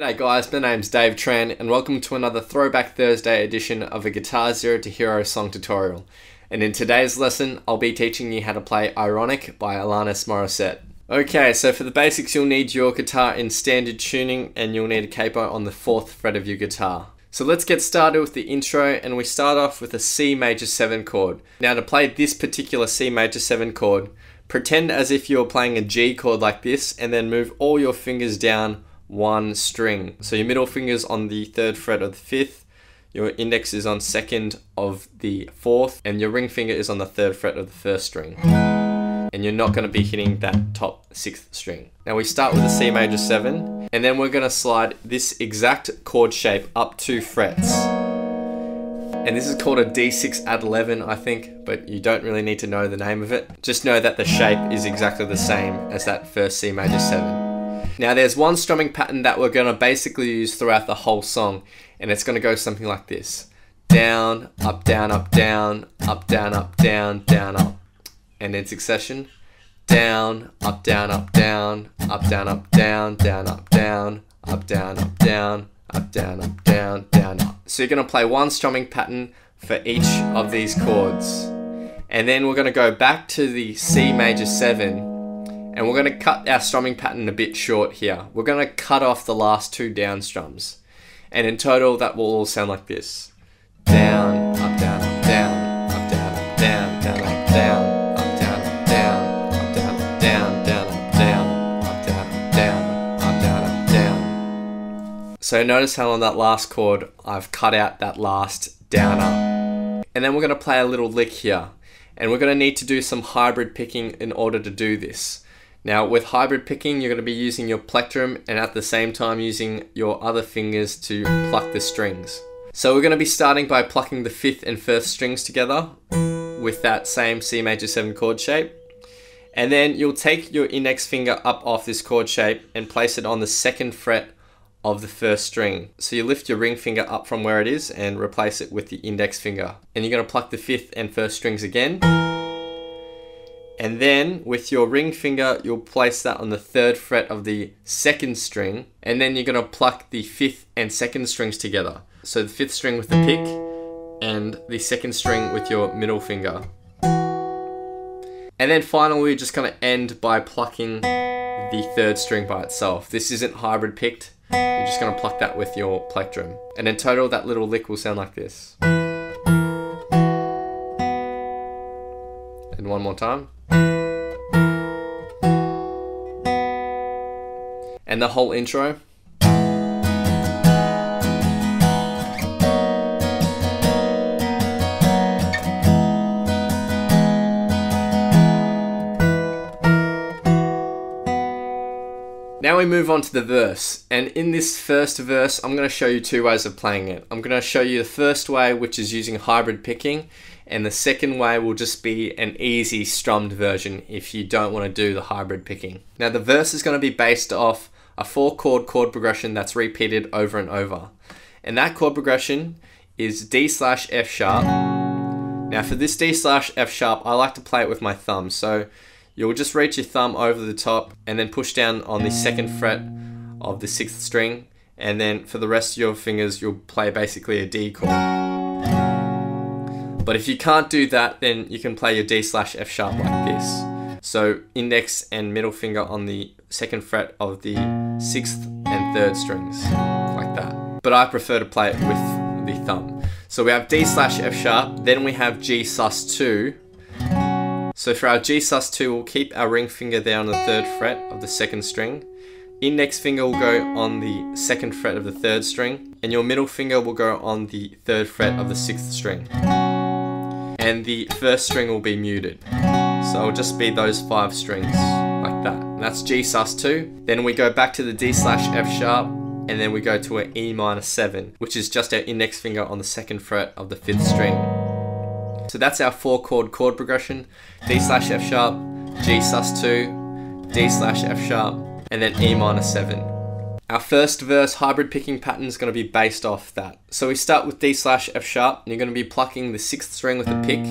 G'day guys, my name's Dave Tran and welcome to another Throwback Thursday edition of a GuitarZero2Hero song tutorial. And in today's lesson, I'll be teaching you how to play Ironic by Alanis Morissette. Okay, so for the basics, you'll need your guitar in standard tuning and you'll need a capo on the 4th fret of your guitar. So let's get started with the intro, and we start off with a C major 7 chord. Now to play this particular C major 7 chord, pretend as if you're playing a G chord like this and then move all your fingers down one string. So your middle finger's on the 3rd fret of the 5th, your index is on 2nd of the 4th, and your ring finger is on the 3rd fret of the 1st string. And you're not going to be hitting that top 6th string. Now we start with a C major 7, and then we're going to slide this exact chord shape up 2 frets. And this is called a D6 add 11, I think, but you don't really need to know the name of it. Just know that the shape is exactly the same as that first C major 7. Now there's one strumming pattern that we're going to basically use throughout the whole song, and it's going to go something like this. Down, up, down, up, down, up, down, up, down, down, up. And in succession, down, up, down, up, down, up, down, up, down, down, up, down, up, down, up, down, up, down, up, down, down, up. So you're going to play one strumming pattern for each of these chords. And then we're going to go back to the C major 7, and we're going to cut our strumming pattern a bit short here. We're going to cut off the last 2 down strums. And in total, that will all sound like this. Down, up, down, up, down, up, down, up, down, down, up, down, up, down, up, down, up, down, up, down, down, up, down, up, down, up, down, up, down, up, down. So notice how on that last chord, I've cut out that last down up. And then we're going to play a little lick here. And we're going to need to do some hybrid picking in order to do this. Now with hybrid picking, you're going to be using your plectrum and at the same time using your other fingers to pluck the strings. So we're going to be starting by plucking the 5th and 1st strings together with that same C major 7 chord shape. And then you'll take your index finger up off this chord shape and place it on the 2nd fret of the 1st string. So you lift your ring finger up from where it is and replace it with the index finger. And you're going to pluck the 5th and 1st strings again. And then with your ring finger, you'll place that on the 3rd fret of the 2nd string. And then you're going to pluck the 5th and 2nd strings together. So the 5th string with the pick and the 2nd string with your middle finger. And then finally, we're just going to end by plucking the 3rd string by itself. This isn't hybrid picked. You're just going to pluck that with your plectrum. And in total, that little lick will sound like this. And one more time. And the whole intro. Now we move on to the verse, and in this first verse I'm going to show you 2 ways of playing it. I'm going to show you the first way, which is using hybrid picking, and the second way will just be an easy strummed version if you don't want to do the hybrid picking. Now the verse is going to be based off a 4-chord chord progression that's repeated over and over. And that chord progression is D/F sharp. Now for this D/F sharp, I like to play it with my thumb. So you'll just reach your thumb over the top and then push down on the 2nd fret of the 6th string. And then for the rest of your fingers, you'll play basically a D chord. But if you can't do that, then you can play your D/F sharp like this. So index and middle finger on the 2nd fret of the 6th and 3rd strings, like that. But I prefer to play it with the thumb. So we have D/F sharp, then we have G sus2. So for our G sus2, we'll keep our ring finger there on the 3rd fret of the 2nd string. Index finger will go on the 2nd fret of the 3rd string, and your middle finger will go on the 3rd fret of the 6th string. And the 1st string will be muted. So it'll just be those 5 strings, like that. And that's G sus2. Then we go back to the D/F sharp, and then we go to an E minor 7, which is just our index finger on the 2nd fret of the 5th string. So that's our 4-chord chord progression. D/F sharp, G sus2, D/F sharp, and then E minor 7. Our first verse hybrid picking pattern is going to be based off that. So we start with D/F sharp, and you're going to be plucking the 6th string with the pick,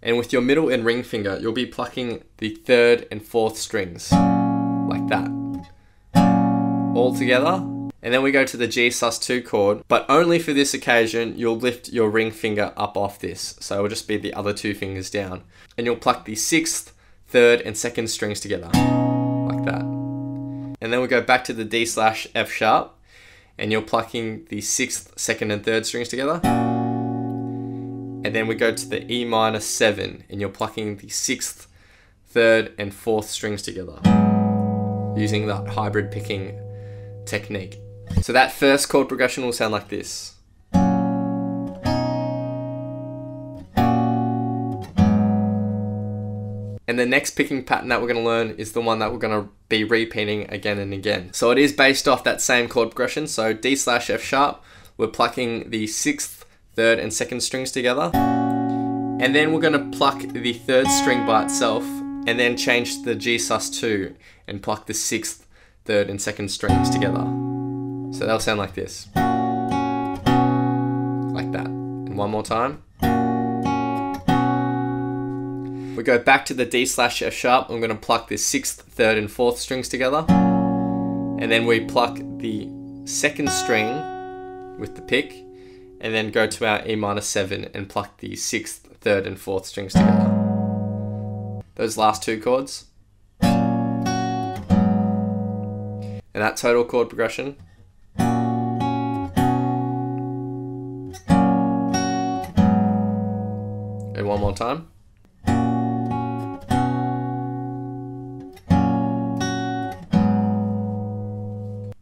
and with your middle and ring finger, you'll be plucking the 3rd and 4th strings, like that, all together. And then we go to the G sus2 chord, but only for this occasion, you'll lift your ring finger up off this. So it'll just be the other two fingers down. And you'll pluck the 6th, 3rd, and 2nd strings together, like that. And then we go back to the D/F sharp, and you're plucking the 6th, 2nd, and 3rd strings together. And then we go to the E minor 7, and you're plucking the 6th, 3rd, and 4th strings together, using the hybrid picking technique. So that first chord progression will sound like this. And the next picking pattern that we're going to learn is the one that we're going to be repeating again and again. So it is based off that same chord progression. So D/F sharp, we're plucking the 6th, 3rd, and 2nd strings together. And then we're going to pluck the 3rd string by itself, and then change the G sus2 and pluck the 6th, 3rd, and 2nd strings together. So they'll sound like this. Like that. And one more time. We go back to the D/F sharp. I'm going to pluck the 6th, 3rd, and 4th strings together. And then we pluck the 2nd string with the pick, and then go to our E minor 7 and pluck the 6th, 3rd, and 4th strings together. Those last two chords. And that total chord progression. And one more time.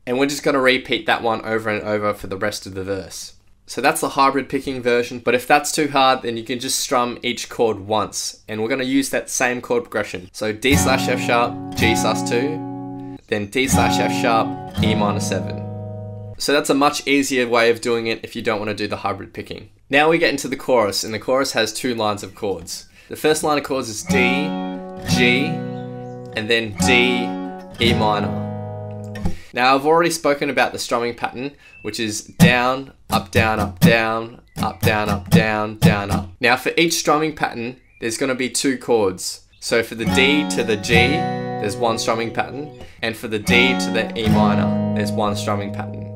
And we're just going to repeat that one over and over for the rest of the verse. So that's the hybrid picking version, but if that's too hard, then you can just strum each chord once. And we're going to use that same chord progression. So D/F sharp, G sus2, then D/F sharp, E minor 7. So that's a much easier way of doing it if you don't want to do the hybrid picking. Now we get into the chorus, and the chorus has two lines of chords. The first line of chords is D, G, and then D, E minor. Now I've already spoken about the strumming pattern, which is down, up, down, up, down, up, down, up, down, down, up. Now for each strumming pattern, there's going to be two chords. So for the D to the G, there's one strumming pattern, and for the D to the E minor, there's one strumming pattern.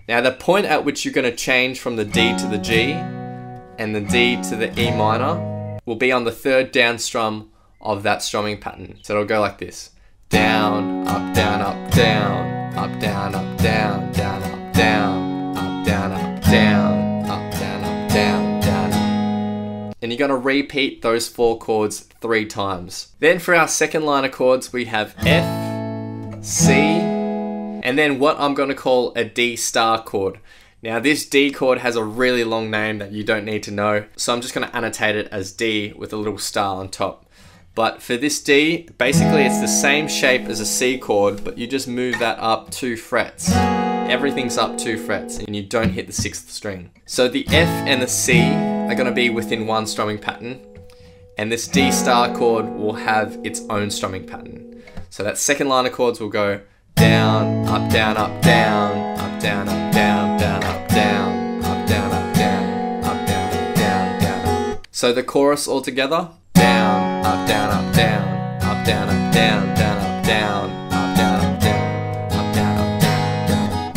Now the point at which you're going to change from the D to the G and the D to the E minor will be on the 3rd down strum of that strumming pattern. So it'll go like this. Down, up, down, up, down. Up, down, up, down, down, up, down, up, down, up, down, up, down, up, down, down, up. And you're going to repeat those 4 chords 3 times. Then for our second line of chords, we have F, C, and then what I'm going to call a D star chord. Now this D chord has a really long name that you don't need to know, so I'm just going to annotate it as D with a little star on top. But for this D, basically it's the same shape as a C chord, but you just move that up 2 frets. Everything's up 2 frets, and you don't hit the 6th string. So the F and the C are going to be within one strumming pattern, and this D star chord will have its own strumming pattern. So that second line of chords will go down, up, down, up, down, up, down, up, down, down, up, down, up, down, up, down, up, down, up, down, down, up. So the chorus all together. Down, up, down, up, down, up, down, up, down, down, up, down, up, down, up, down, up, down, up, down,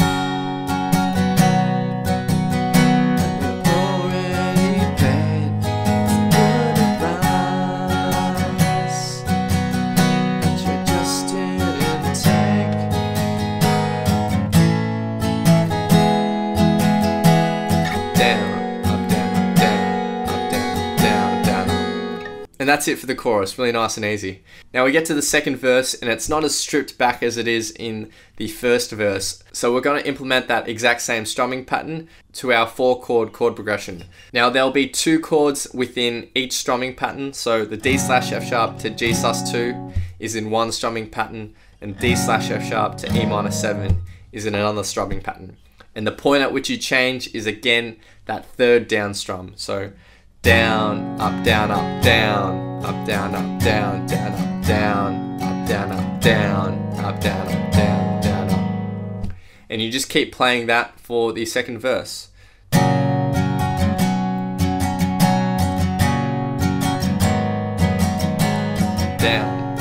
down. We've already paid good advice, but you just didn't take. Down, up, down, up, down, up, down, down, down, up. And that's it for the chorus, really nice and easy. Now we get to the second verse, and it's not as stripped back as it is in the first verse. So we're going to implement that exact same strumming pattern to our 4 chord progression. Now there'll be 2 chords within each strumming pattern. So the D/F sharp to G sus2 is in one strumming pattern, and D/F sharp to E minor 7 is in another strumming pattern. And the point at which you change is again that 3rd down strum. So down, up, down, up, down, up, down, up, down, down, up, down, up, down, up, down, up, down, up, down, down, up. And you just keep playing that for the second verse. Down. Down,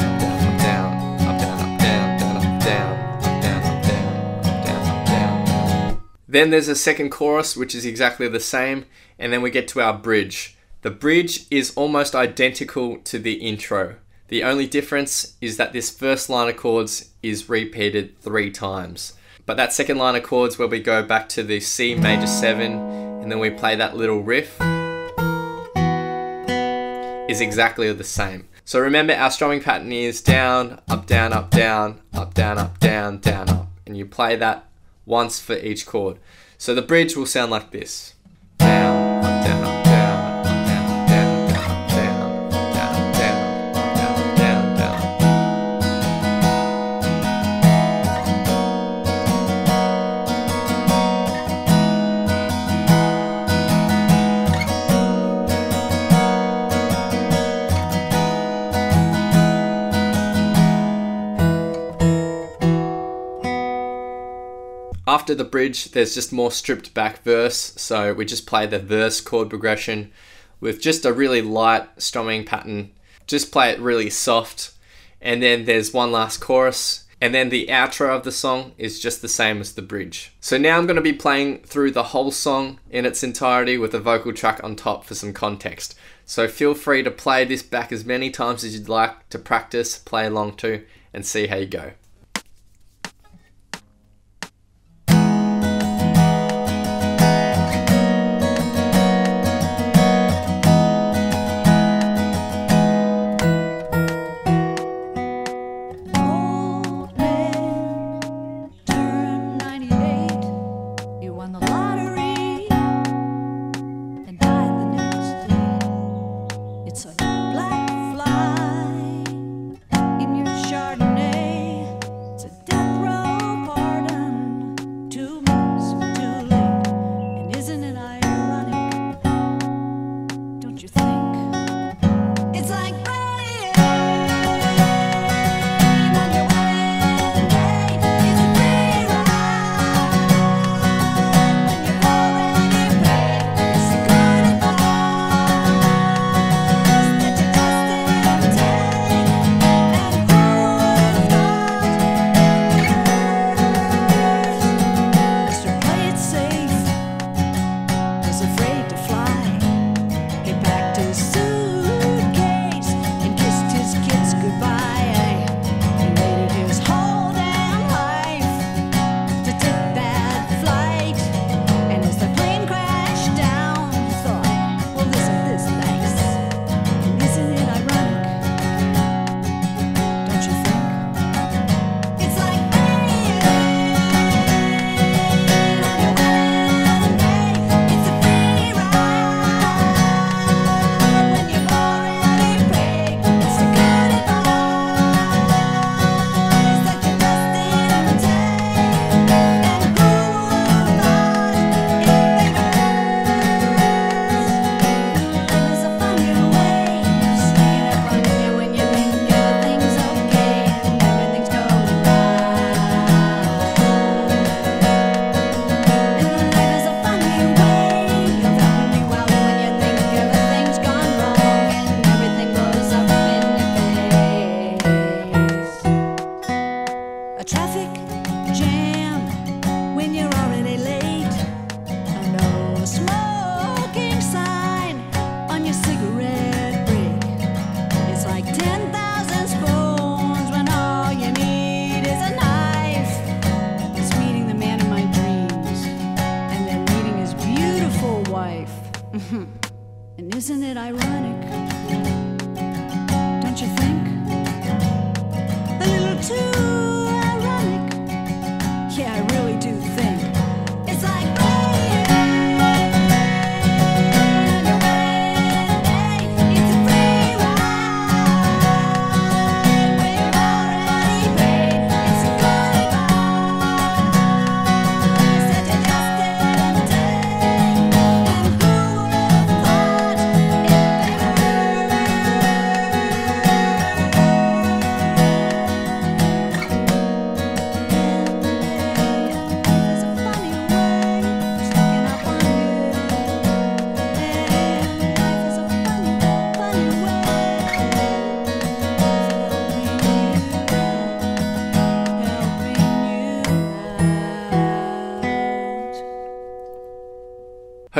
Then there's a second chorus, which is exactly the same, and then we get to our bridge. The bridge is almost identical to the intro. The only difference is that this first line of chords is repeated 3 times. But that second line of chords where we go back to the C major 7 and then we play that little riff is exactly the same. So remember, our strumming pattern is down, up, down, up, down, up, down, up, down, down, up. And you play that once for each chord. So the bridge will sound like this. Down, up, down, up, down, up, down, down, down, up, down, down, down, down, down, down. After the bridge, there's just more stripped back verse, so we just play the verse chord progression with just a really light strumming pattern. Just play it really soft, and then there's one last chorus, and then the outro of the song is just the same as the bridge. So now I'm going to be playing through the whole song in its entirety with a vocal track on top for some context. So feel free to play this back as many times as you'd like to practice, play along to, and see how you go. It's a black fly in your Chardonnay.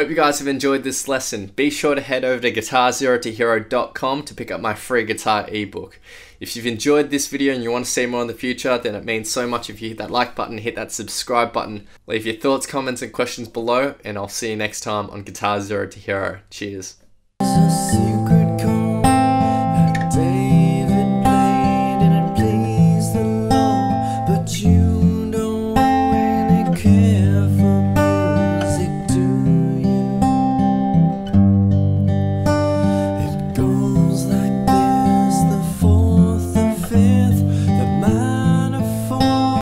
Hope you guys have enjoyed this lesson. Be sure to head over to GuitarZero2Hero.com to pick up my free guitar ebook. If you've enjoyed this video and you want to see more in the future, then it means so much if you hit that like button, hit that subscribe button, leave your thoughts, comments and questions below, and I'll see you next time on Guitar Zero to Hero. Cheers.